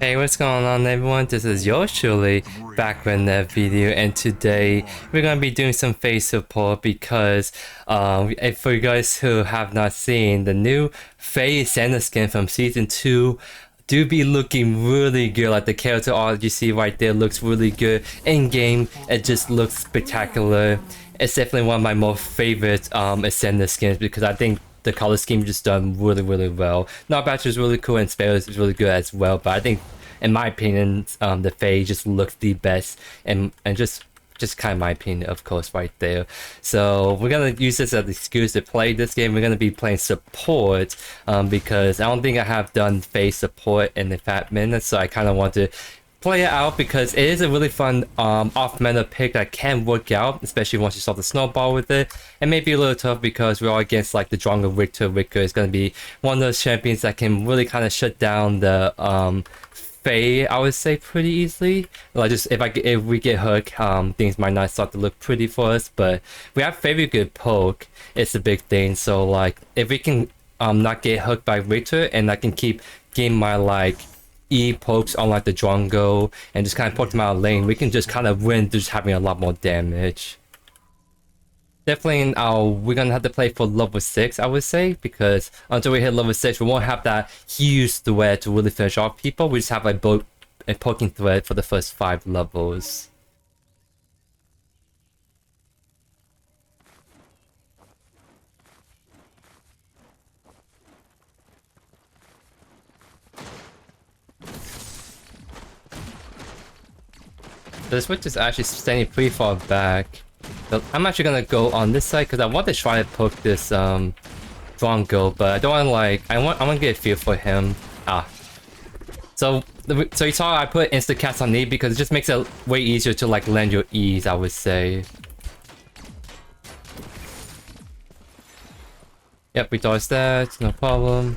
Hey, what's going on everyone? This is JoeYoursTruly back with another video, and today we're going to be doing some FEY support because if for you guys who have not seen, the new FEY Ascension skin from season 2 do be looking really good. Like the character art you see right there looks really good. In game it just looks spectacular. It's definitely one of my most favorite Ascender skins because I think the color scheme just done really well. Not Batch is really cool and Sparrows is really good as well, but I think in my opinion the FEY just looks the best, and just kind of my opinion, of course, right there. So we're gonna use this as an excuse to play this game. We're gonna be playing support because I don't think I have done FEY support in the fat minutes, so I kind of want to play it out because it is a really fun off-meta pick that can work out, especially once you start the snowball with it. It may be a little tough because we're all against like the stronger Victor. Victor is going to be one of those champions that can really kind of shut down the FEY, I would say, pretty easily. Like just if we get hooked, things might not start to look pretty for us, but we have very good poke. It's a big thing. So like if we can not get hooked by Victor and I can keep getting my like E pokes on like the Drongo and just kind of poke them out of lane, we can just kind of win just having a lot more damage. Definitely we're gonna have to play for level 6, I would say, because until we hit level 6 we won't have that huge threat to really finish off people. We just have like both a poking threat for the first 5 levels. This switch is actually standing pretty far back. So I'm actually gonna go on this side because I want to try to poke this Drongo, but I don't want to like I want to get a feel for him. So you saw I put insta cast on E because it just makes it way easier to like land your E's, I would say. Yep, we dodged that, no problem.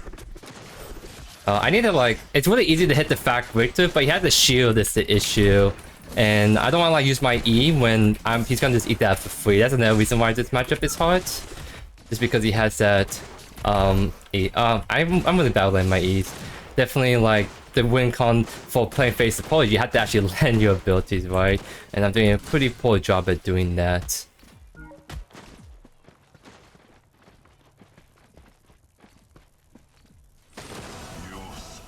I need to like, it's really easy to hit the fact Victor, but he has the shield is the issue. And I don't want to like use my E when he's gonna just eat that for free. That's another reason why this matchup is hard. Just because he has that E. I'm really battling my E's. Definitely like the win con for playing FEY support, you have to actually land your abilities, right? And I'm doing a pretty poor job at doing that.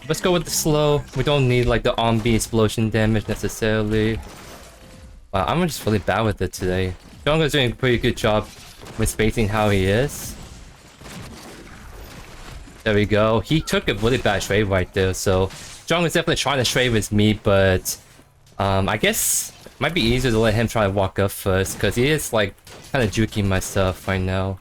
Let's go with the slow. We don't need like the on-B explosion damage necessarily. Wow, I'm just really bad with it today. Drongo's doing a pretty good job with spacing how he is. There we go. He took a really bad trade right there, so Drongo's definitely trying to trade with me, but I guess it might be easier to let him try to walk up first, because he is like kind of juking my stuff right now.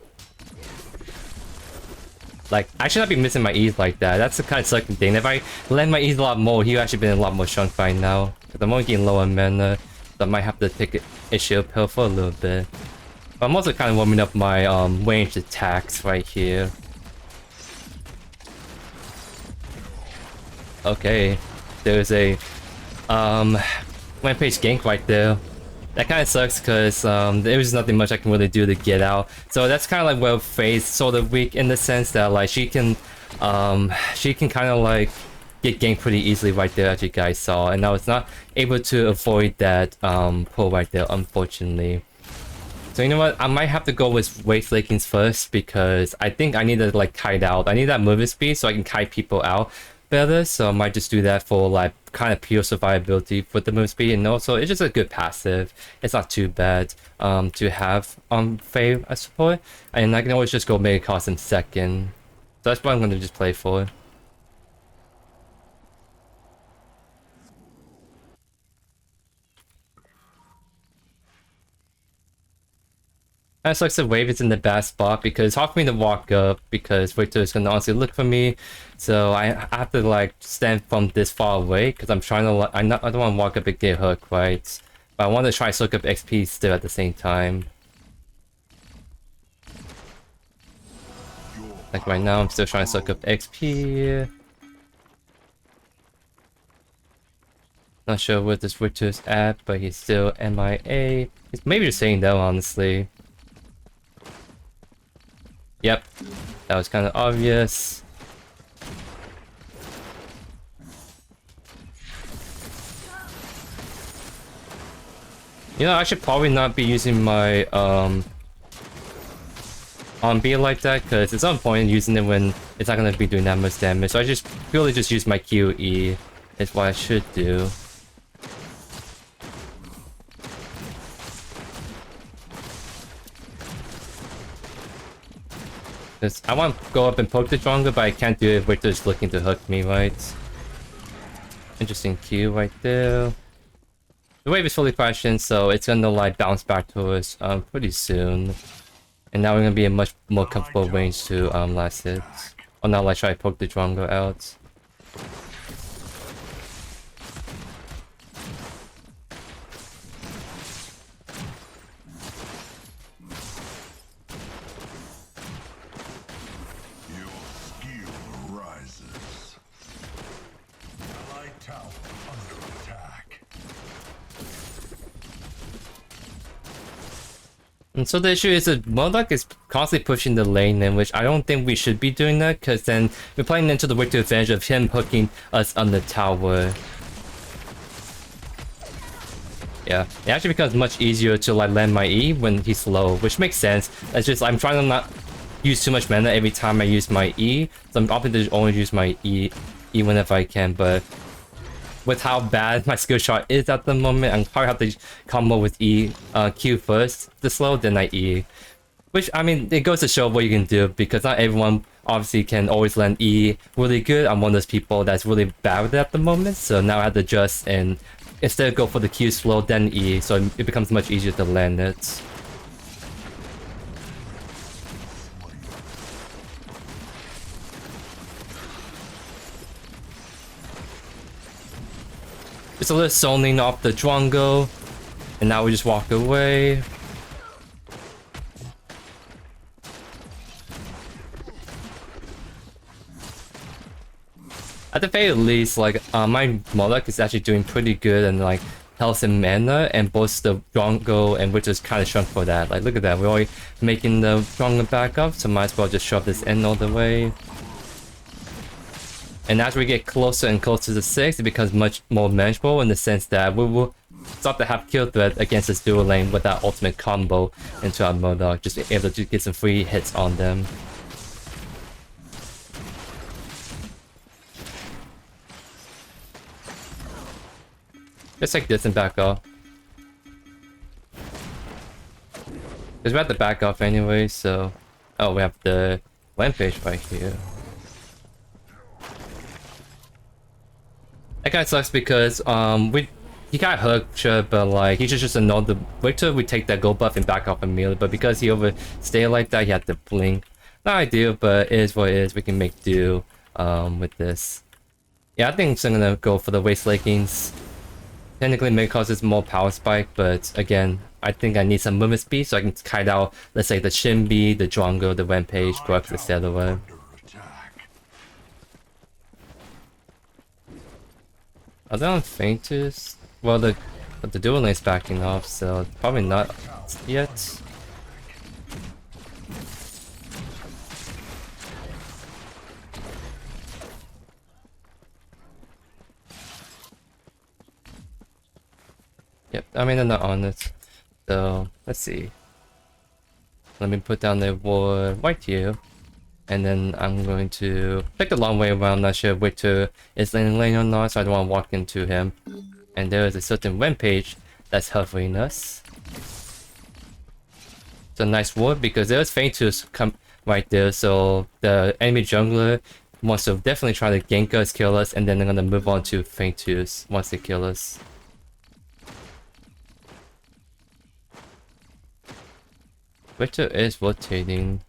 Like, I should not be missing my E's like that. That's the kind of sucking thing. If I land my E's a lot more, he'd actually been a lot more chunk by now. Because I'm only getting low on mana, so I might have to take a shield pill for a little bit. But I'm also kind of warming up my ranged attacks right here. Okay, there's a Rampage gank right there. That kind of sucks because there was nothing much I can really do to get out. So that's kind of like where FEY's sort of weak in the sense that like she can kind of like get ganked pretty easily right there, as you guys saw, and I was not able to avoid that pull right there, unfortunately. So you know what, I might have to go with Wraith Leggings first because I think I need to like kite out. I need that movement speed so I can kite people out better, so I might just do that for like kind of pure survivability with the move speed, and also it's just a good passive. It's not too bad to have on FEY support, and I can always just go Megacosm second. So that's what I'm going to just play for. That sucks that Wave is in the bad spot because it's hard for me to walk up because Victor is gonna honestly look for me, so I have to like stand from this far away because I'm trying to I don't want to walk up and get hooked, right? But I want to try to soak up XP still at the same time. Like right now, I'm still trying to soak up XP. Not sure where this Victor's at, but he's still MIA. He's maybe just saying that, honestly. Yep, that was kind of obvious. You know, I should probably not be using my on B like that, because it's not point in using it when it's not gonna be doing that much damage. So I just purely just use my QE is what I should do. Cause I want to go up and poke the Drongo, but I can't do it with just looking to hook me, right? Interesting Q right there. The wave is fully questioned, so it's gonna like bounce back to us pretty soon. And now we're gonna be in much more comfortable range to last hit. Or not like try to poke the Drongo out. And so the issue is that Modok is constantly pushing the lane in, which I don't think we should be doing that, because then we're playing into the wicked advantage of him hooking us on the tower. Yeah, it actually becomes much easier to like land my E when he's low, which makes sense. It's just I'm trying to not use too much mana every time I use my E, so I'm opting to only use my E whenever I can, but with how bad my skill shot is at the moment, I'm probably have to combo with Q first to slow, then I E. Which, I mean, it goes to show what you can do, because not everyone obviously can always land E really good. I'm one of those people that's really bad with it at the moment, so now I have to adjust and instead go for the Q slow, then E, so it becomes much easier to land it. Just a little zoning off the Drongo, and now we just walk away. At the very least, like my Modok is actually doing pretty good and like health and mana, and both the Drongo and Witch kind of shrunk for that. Like look at that, we're already making the Drongo back up, so might as well just shove this in all the way. And as we get closer and closer to 6, it becomes much more manageable in the sense that we will start to have kill threat against this dual lane with that ultimate combo into our Modok, just able to get some free hits on them. Just like this and back off. Because we have to back off anyway, so... Oh, we have the Rampage right here. That guy sucks because he got hooked, sure, but like he should just annoy the Victor. We take that gold buff and back off immediately, but because he overstayed like that, he had to blink. Not ideal, but it is what it is. We can make do with this. Yeah, I think I'm gonna go for the Wraith Leggings. Technically, Megacosm is more power spike, but again, I think I need some movement speed so I can kite out, let's say, the Shinbi, the Drongo, the Rampage, Crest, etc. Are they on Faintest? Well, the dual lane's backing off, so probably not yet. Yep, I mean they're not on it. So let's see. Let me put down the ward right here. And then I'm going to take the long way around. I'm not sure Victor is lane or not, so I don't want to walk into him. And there is a certain Rampage that's hovering us. It's a nice ward because there's Faintest come right there, so the enemy jungler wants to definitely try to gank us, kill us, and then they're gonna move on to Faintest once they kill us. Victor is rotating.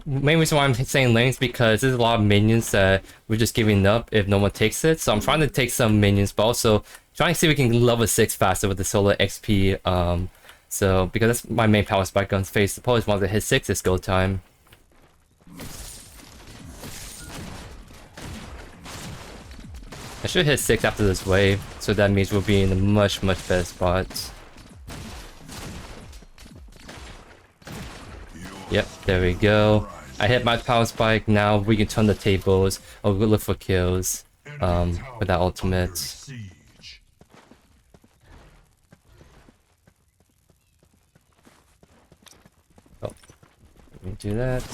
Main reason why I'm saying lanes because there's a lot of minions that we're just giving up if no one takes it. So I'm trying to take some minions, but also trying to see if we can level 6 faster with the solar XP. So because that's my main power spike on face. Suppose once it hits 6, it's go time. I should hit 6 after this wave, so that means we'll be in a much better spot. Yep, there we go. I hit my power spike, now we can turn the tables or we look for kills with that ultimate. Oh, let me do that.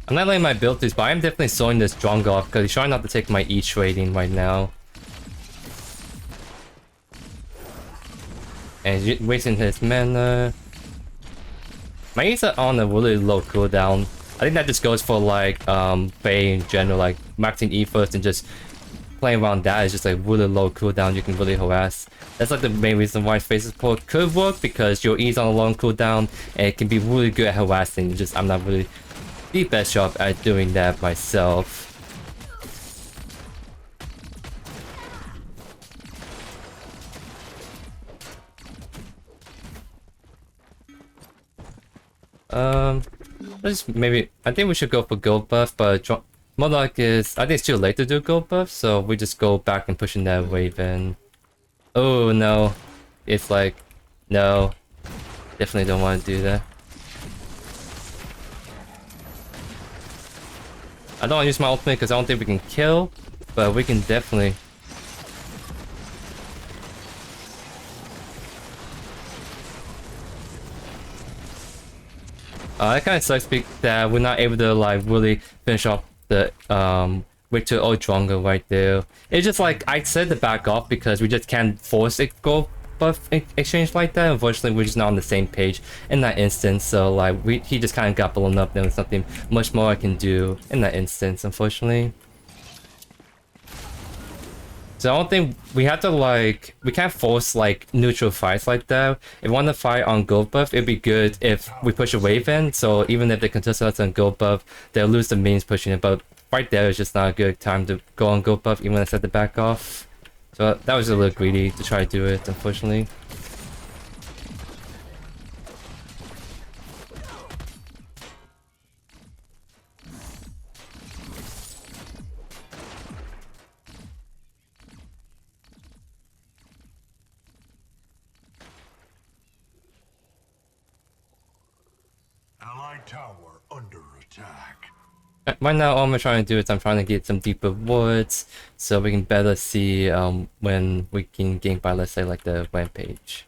I'm not letting my abilities, but I'm definitely slowing this drunk off because he's trying not to take my each rating right now. And he's wasting his mana. My E's are on a really low cooldown. I think that just goes for like FEY in general, like maxing E first and just playing around that is just like really low cooldown. You can really harass. That's like the main reason why FEY Support could work, because your E's on a long cooldown and it can be really good at harassing. Just I'm not really the best job at doing that myself. Let's maybe I think we should go for gold buff, but Modok is I think it's too late to do gold buff, so we just go back and pushing that wave in. Oh no, it's like no, definitely don't want to do that. I don't want to use my ultimate because I don't think we can kill, but we can definitely. That kind of sucks that we're not able to like really finish off the Victor or Drongo right there. It's just like I said to back off because we just can't force it go buff exchange like that. Unfortunately, we're just not on the same page in that instance. So like he just kind of got blown up. There was nothing much more I can do in that instance, unfortunately. So I don't think we have to like, we can't force like neutral fights like that. If we want to fight on gold buff, it'd be good if we push a wave in. So even if they contest us on gold buff, they'll lose the minions pushing it. But right there is just not a good time to go on gold buff, even when I said to back off. So that was a little greedy to try to do it, unfortunately. Tower under attack. Right now, all I'm trying to do is I'm trying to get some deeper wards so we can better see when we can gain by, let's say, like the rampage.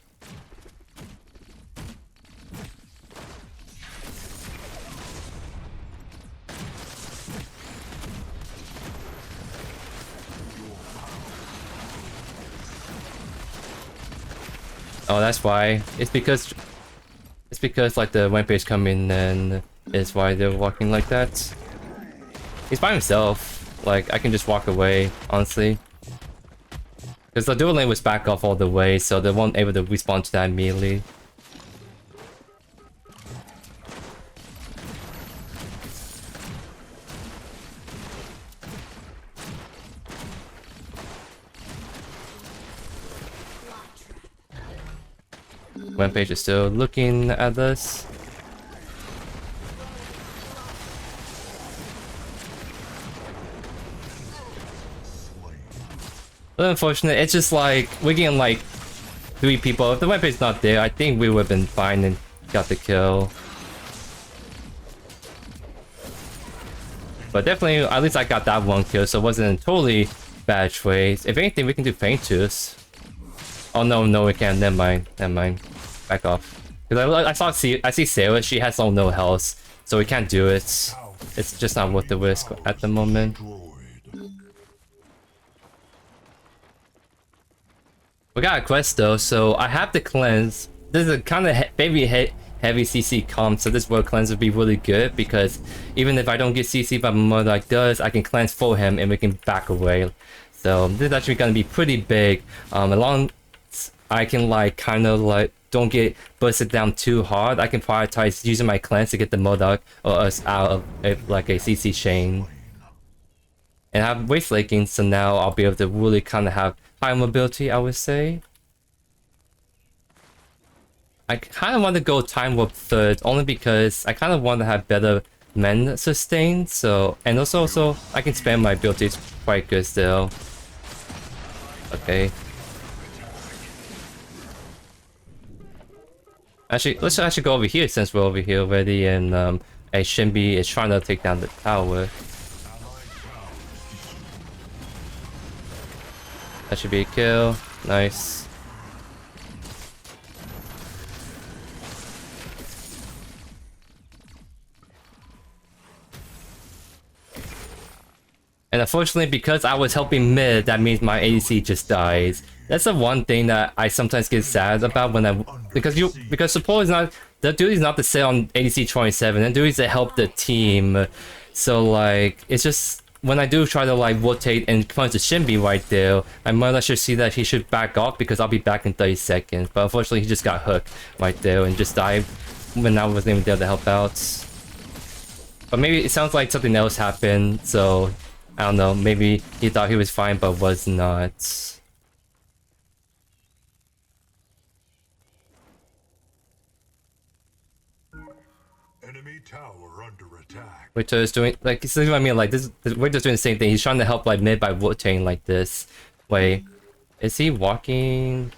Oh, that's why. It's because like the rampage come in and is why they're walking like that. He's by himself. Like I can just walk away, honestly. Because the dual lane was back off all the way, so they weren't able to respond to that immediately. Rampage is still looking at us. But unfortunately, it's just like we're getting like 3 people. If the Rampage's not there, I think we would have been fine and got the kill. But definitely, at least I got that 1 kill, so it wasn't a totally bad trade. If anything, we can do Faintus. Oh no, we can't. Never mind. Back off. Because I see Sarah, she has no health, so we can't do it. It's just not worth the risk at the moment. We got a quest though, so I have to cleanse. This is a kind of heavy CC comp, so this world cleanse would be really good because even if I don't get CC but Modok does, I can cleanse for him and we can back away. So this is actually going to be pretty big. Along I can like kind of like don't get busted down too hard. I can prioritize using my cleanse to get the Modok or us out of like a CC chain. And I have Wraith Leggings, so now I'll be able to really kind of have high mobility, I would say. I kind of want to go Time Warp 3rd, only because I kind of want to have better men sustain, so... And also I can spam my abilities quite good still. Okay. Actually, let's actually go over here since we're over here already, and a Shinbi is trying to take down the tower. That should be a kill. Nice. And unfortunately, because I was helping mid, that means my ADC just dies. That's the one thing that I sometimes get sad about when because support is not, the duty is not to sit on ADC 27, and duty is to help the team. So like, it's just when I do try to like rotate and punch the Shinbi right there, my mother should see that he should back off because I'll be back in 30 seconds. But unfortunately, he just got hooked right there and just died when I wasn't even there to help out. But maybe it sounds like something else happened, so I don't know, maybe he thought he was fine but was not. Enemy tower under attack. Witcher is doing, like, you see what I mean? Like, Witcher's doing the same thing. He's trying to help, like, mid by rotating like this. Wait, is he walking?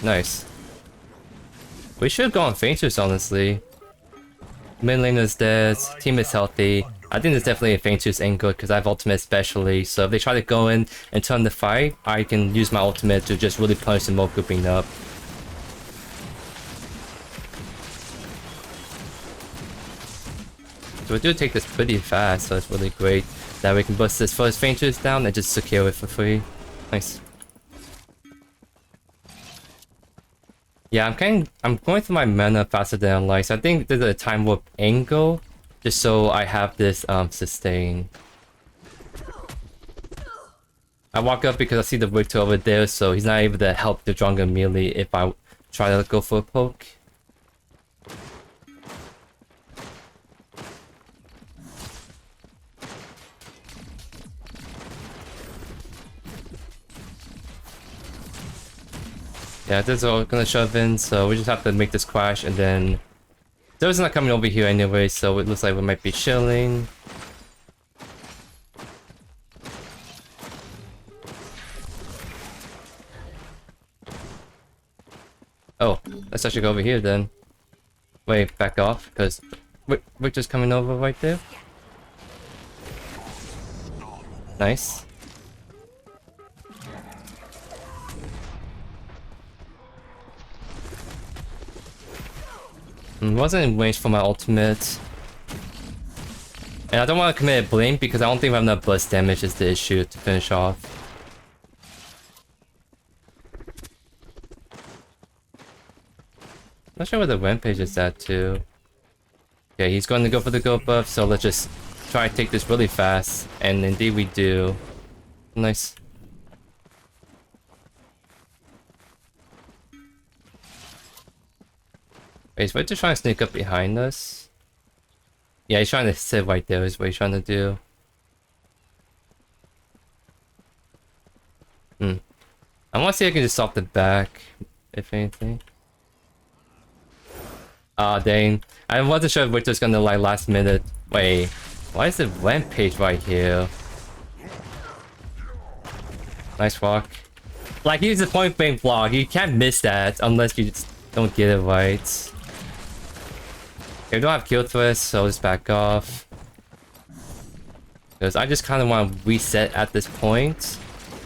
Nice. We should go on Fainters, honestly. Mid lane is dead, team is healthy. I think there's definitely a Fainters angle because I have ultimate especially, so if they try to go in and turn the fight, I can use my ultimate to just really punish them all grouping up. So we do take this pretty fast, so it's really great that we can bust this first Fainters down and just secure it for free. Nice. Yeah, I'm going through my mana faster than I like, so I think there's a time warp angle, just so I have this sustain. I walk up because I see the Victor over there, so he's not able to help the Drongo melee if I try to go for a poke. Yeah, this is all gonna shove in, so we just have to make this crash, and then Zeus is not coming over here anyway, so it looks like we might be chilling. Oh, let's actually go over here then. Wait, back off, because Victor's coming over right there. Nice. Wasn't in range for my ultimate. And I don't want to commit a blink because I don't think we have enough burst damage is the issue to finish off. Not sure where the rampage is at too. Okay, he's going to go for the go buff, so let's just try to take this really fast. And indeed we do. Nice. Wait, is Victor trying to sneak up behind us? Yeah, he's trying to sit right there is what he's trying to do. I want to see if I can just stop the back, if anything. Ah, dang. I wasn't sure if Victor's gonna like last minute. Wait, why is the rampage right here? Nice walk. Like, he's a point blank block. You can't miss that unless you just don't get it right. Okay, we don't have kill threats, so I'll just back off. Because I just kind of want to reset at this point.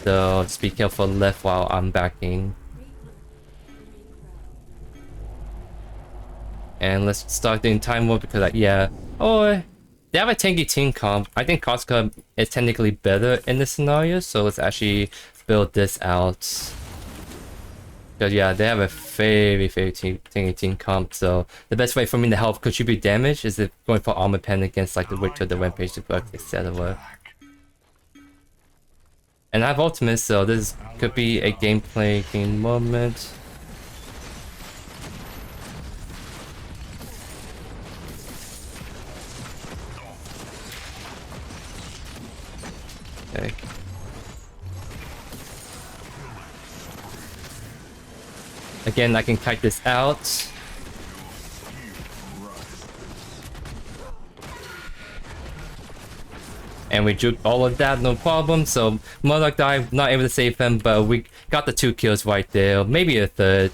So just be careful left while I'm backing. And let's start doing time warp because, yeah. Oh, they have a tanky team comp. I think Caustica is technically better in this scenario, so let's actually build this out. Because, yeah, they have a very tanky team comp, so the best way for me to help contribute damage is if going for armor pen against like the Victor, the rampage, the Buck, etc. And I have ultimate, so this could be a gameplay game moment. Okay. Again, I can kite this out. And we juked all of that, no problem. So Murdoch died, not able to save him, but we got the 2 kills right there, maybe a third.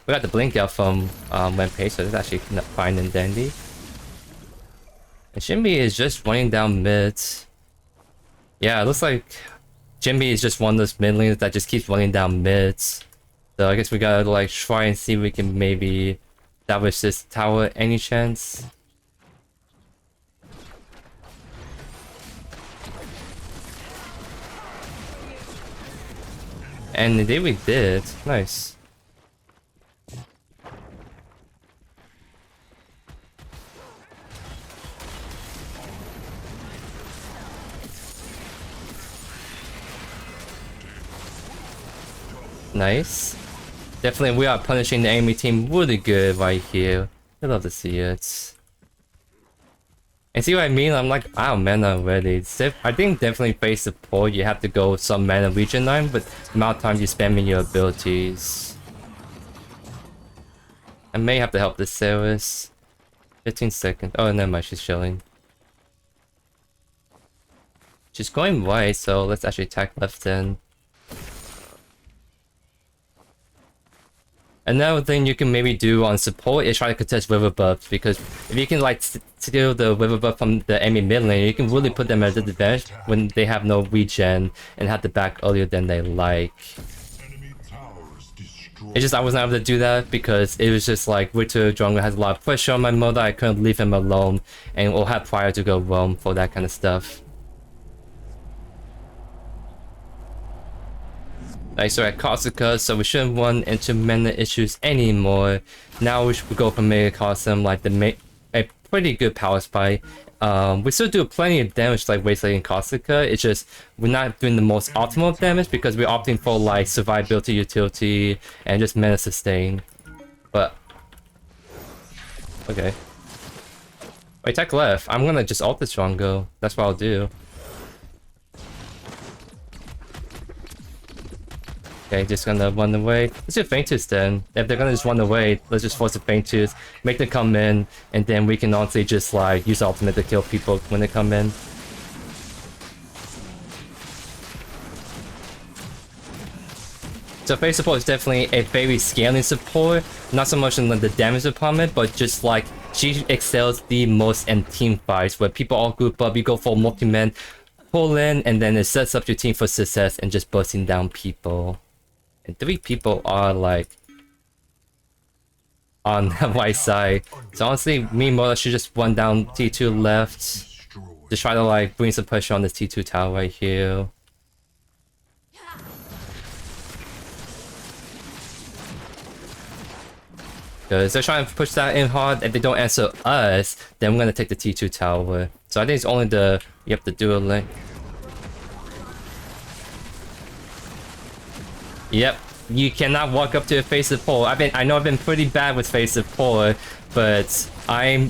We got the blink out from Rampage, so that's actually not fine and dandy. And Shinbi is just running down mid. Yeah, it looks like Jimmy is just one of those mid laners that just keeps running down mids. So I guess we gotta like try and see if we can maybe establish this tower any chance. And indeed we did. Nice. Nice. Definitely we are punishing the enemy team really good right here. I love to see it. And see what I mean? I'm like out of mana already. I think definitely FEY support you have to go with some mana region line, but the amount of time you spend in your abilities. I may have to help this Ceres. 15 seconds. Oh, never mind, she's chilling. She's going right, so let's actually attack left then. Another thing you can maybe do on support is try to contest river buffs, because if you can like steal the river buff from the enemy mid lane, you can really put them at a disadvantage when they have no regen and have to back earlier than they like. It's just I wasn't able to do that because it was just like Victor Jungle has a lot of pressure on my mother. I couldn't leave him alone and we'll have prior to go roam for that kind of stuff. Nice, so at Caustica, so we shouldn't run into mana issues anymore. Now we should go for Megacosm, like a pretty good power spike. We still do plenty of damage like Wraith Leggings and Caustica. It's just we're not doing the most optimal damage because we're opting for like survivability, utility, and just mana sustain. But okay. Wait, attack left. I'm gonna just ult this Rongo. That's what I'll do. Okay, just gonna run away. Let's do Feint Tooth then. If they're gonna just run away, let's just force the Feint Tooth, make them come in, and then we can honestly just like use ultimate to kill people when they come in. So FEY support is definitely a very scaling support, not so much in the damage department, but just like she excels the most in team fights where people all group up, you go for multi-man, pull in, and then it sets up your team for success and just busting down people. And 3 people are like on the right side. So honestly, me and Mola should just run down T2 left. Just try to like bring some pressure on this T2 tower right here. Because they're trying to push that in hard. If they don't answer us, then we're gonna take the T2 tower. So I think it's only the you have to do a link. Yep, you cannot walk up to a FEY support. I know I've been pretty bad with FEY support, but I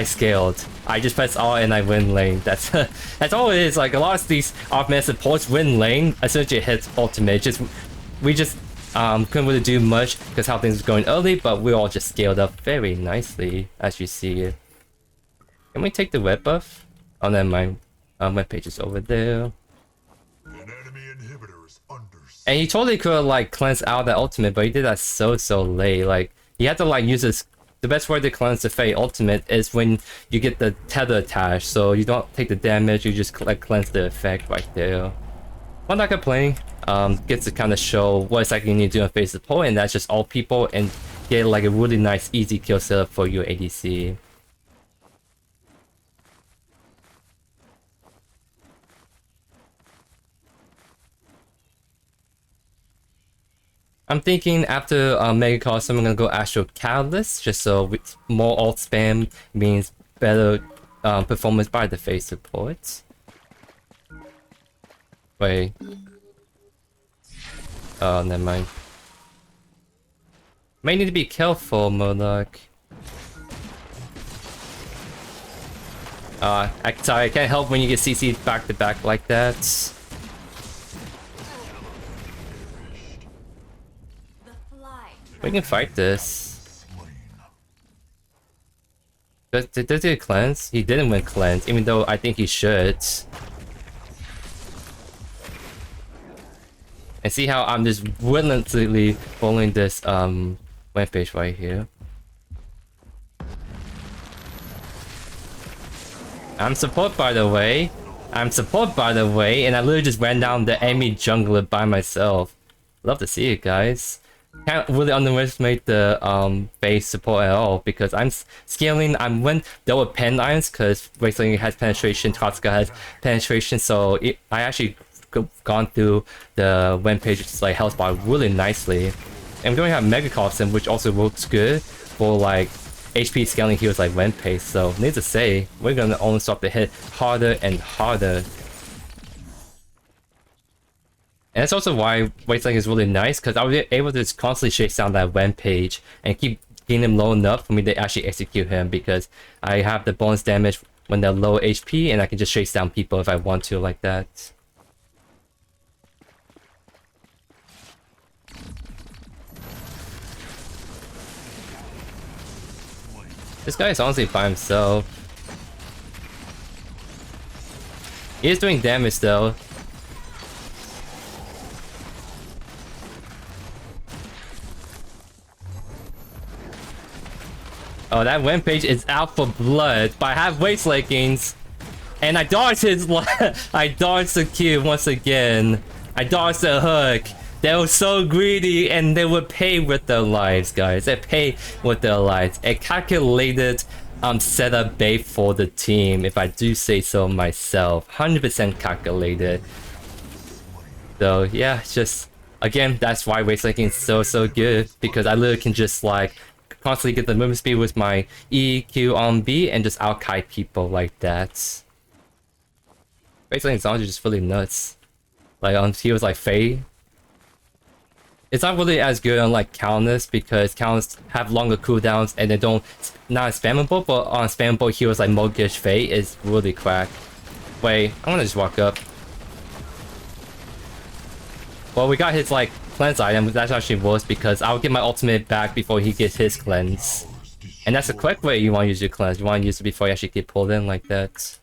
scaled. I just press R and I win lane. That's all it is. Like a lot of these off-man supports win lane as soon as you hit ultimate. We just couldn't really do much because how things were going early, but we all just scaled up very nicely as you see it. Can we take the red buff? Oh, never mind. My page is over there. And he totally could have like cleansed out that ultimate, but he did that so late. Like he had to like use this. The best way to cleanse the FEY ultimate is when you get the tether attached, so you don't take the damage. You just like cleanse the effect right there. I'm not complaining. Gets to kind of show what exactly you need to do in FEY support, and that's just all people and get like a really nice easy kill setup for your ADC. I'm thinking after Megacosm, I'm gonna go Astral Catalyst, just so more ult spam means better performance by the FEY support. Wait. Oh, never mind. May need to be careful, Murdoch. Sorry, I can't help when you get CC'd back to back like that. We can fight this. Does he cleanse? He didn't win cleanse, even though I think he should. And see how I'm just relentlessly following this web page right here. I'm support by the way. I'm support by the way, and I literally just ran down the enemy jungler by myself. Love to see it, guys. Can't really underestimate the FEY support at all because I'm scaling. I'm when there were pen irons because Wraith Leggings has penetration, Caustica has penetration, so I actually gone through the web page like health bar really nicely. And we're going to have Megacosm, which also works good for like HP scaling heals like web page. So needless to say, we're gonna only start to hit harder and harder. And that's also why Wraith Leggings is really nice, because I was able to just constantly chase down that web page and keep getting him low enough for me to actually execute him, because I have the bonus damage when they're low HP and I can just chase down people if I want to like that. This guy is honestly by himself. He is doing damage though. Oh, that web page is out for blood, but I have Wraith Leggings. And I dodged his I dodged the Q once again. I dodged the hook. They were so greedy and they would pay with their lives, guys. They pay with their lives. A calculated setup bait for the team, if I do say so myself. 100% calculated. So yeah, just again, that's why Wraith Leggings is so good, because I literally can just like constantly get the movement speed with my EQ on B and just out-kite people like that. Wraith Leggings is just really nuts. Like he was like FEY. It's not really as good on like counters because counters have longer cooldowns and they don't not as spammable, but on spammable heroes like Mogish FEY is really crack. Wait, I'm gonna just walk up. Well, we got his like cleanse item, that's actually worse because I'll get my ultimate back before he gets his cleanse. And that's the correct way you want to use your cleanse. You want to use it before you actually get pulled in like that.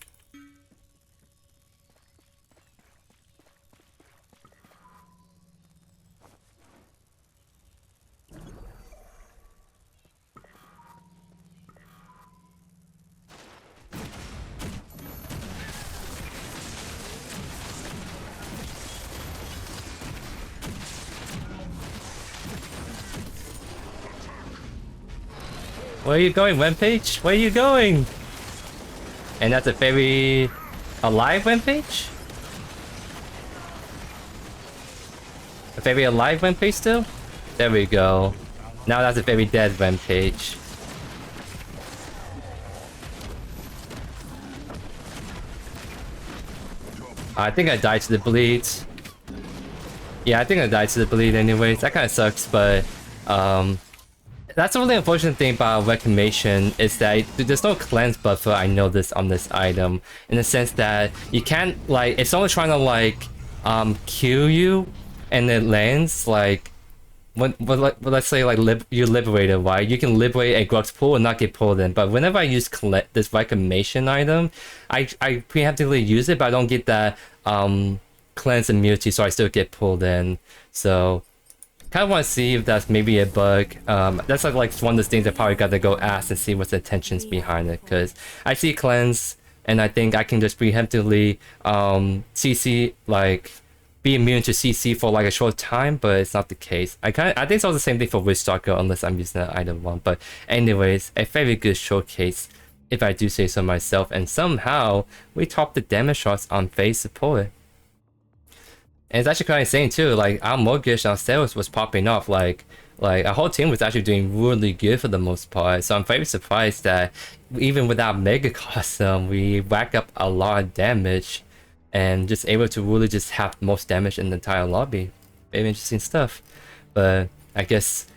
Where are you going, webpage? Where are you going? And that's a very alive webpage? A very alive webpage still? There we go. Now that's a very dead webpage. I think I died to the bleed. Yeah, I think I died to the bleed anyways. That kind of sucks, but that's the really unfortunate thing about Reclamation is that there's no cleanse buffer. I know this on this item, in the sense that you can't like if someone's trying to like kill you and it lands like let's say like you liberated, right? You can liberate a Grux pool and not get pulled in. But whenever I use this Reclamation item, I preemptively use it, but I don't get that cleanse immunity, so I still get pulled in. So kind of want to see if that's maybe a bug. That's like one of those things I probably got to go ask and see what's the intentions behind it, because I see cleanse and I think I can just preemptively CC like be immune to CC for like a short time, but it's not the case. I think it's all the same thing for Witchstalker unless I'm using that item one. But anyways, a very good showcase if I do say so myself, and somehow we topped the damage shots on FEY support. And it's actually kind of insane too, like our Mortgage on steroids was popping off, like our whole team was actually doing really good for the most part. So I'm very surprised that even without Megacosm, we rack up a lot of damage and just able to really just have the most damage in the entire lobby. Very interesting stuff. But I guess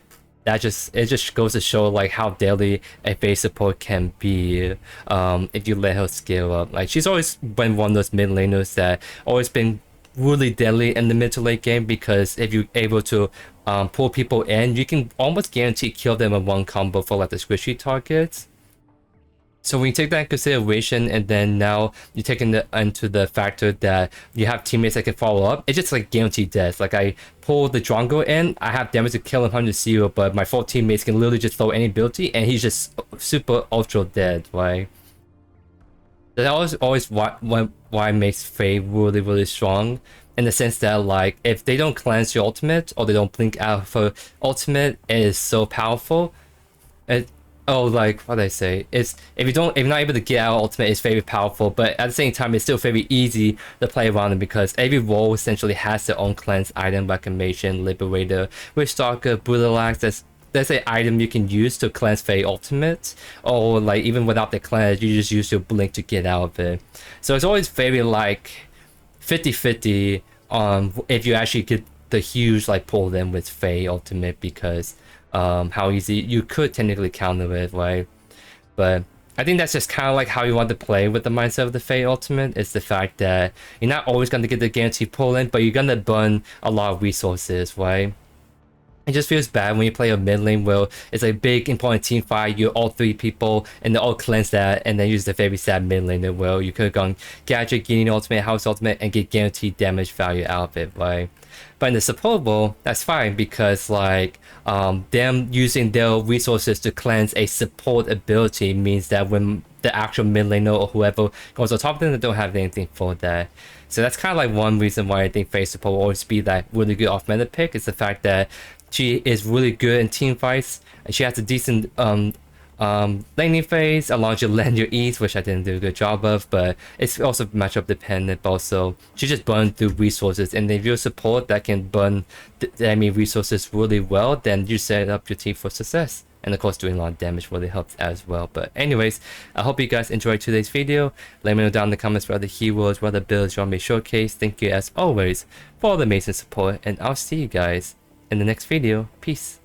that just goes to show like how deadly a FEY support can be if you let her scale up. Like she's always been one of those mid laners that always been really deadly in the mid to late game, because if you're able to pull people in, you can almost guarantee kill them in one combo for like the squishy targets. So when you take that in consideration, and then now you take into the factor that you have teammates that can follow up, it's just like guaranteed death. Like I pull the Drongo in, I have damage to kill him 100-0, but my 4 teammates can literally just throw any ability, and he's just super ultra dead, right? That always why makes FEY really strong, in the sense that like if they don't cleanse your ultimate or they don't blink out for ultimate, it is so powerful. Oh, like what did I say? It's if you're not able to get out ultimate, it's very powerful, but at the same time, it's still very easy to play around it because every role essentially has their own cleanse item, Reclamation, Liberator, Stalker, Brutalax. That's an item you can use to cleanse FEY ultimate, or like even without the cleanse, you just use your blink to get out of it. So it's always very like 50-50 if you actually get the huge like pull them with FEY ultimate, because how easy you could technically counter it, right? But I think that's just kind of like how you want to play with the mindset of the FEY ultimate. It's the fact that you're not always going to get the guaranteed pull in, but you're going to burn a lot of resources, right? It just feels bad when you play a mid lane where it's a big important team fight, you're all 3 people and they all cleanse that, and then use the very sad mid laner where you could have gone gadget, getting ultimate, house ultimate, and get guaranteed damage value out of it, right? But in the support role, that's fine because like them using their resources to cleanse a support ability means that when the actual mid laner or whoever goes on top of them, they don't have anything for that. So that's kind of like one reason why I think FEY support will always be that really good off meta pick, is the fact that she is really good in team fights, and she has a decent laning phase, allows you to land your E's, which I didn't do a good job of, but it's also matchup dependent. Also, she just burns through resources, and if you're support that can burn the enemy resources really well, then you set up your team for success. And of course, doing a lot of damage really helps as well. But anyways, I hope you guys enjoyed today's video. Let me know down in the comments what other heroes, what other builds you want me to showcase. Thank you as always for all the amazing support, and I'll see you guys in the next video. Peace.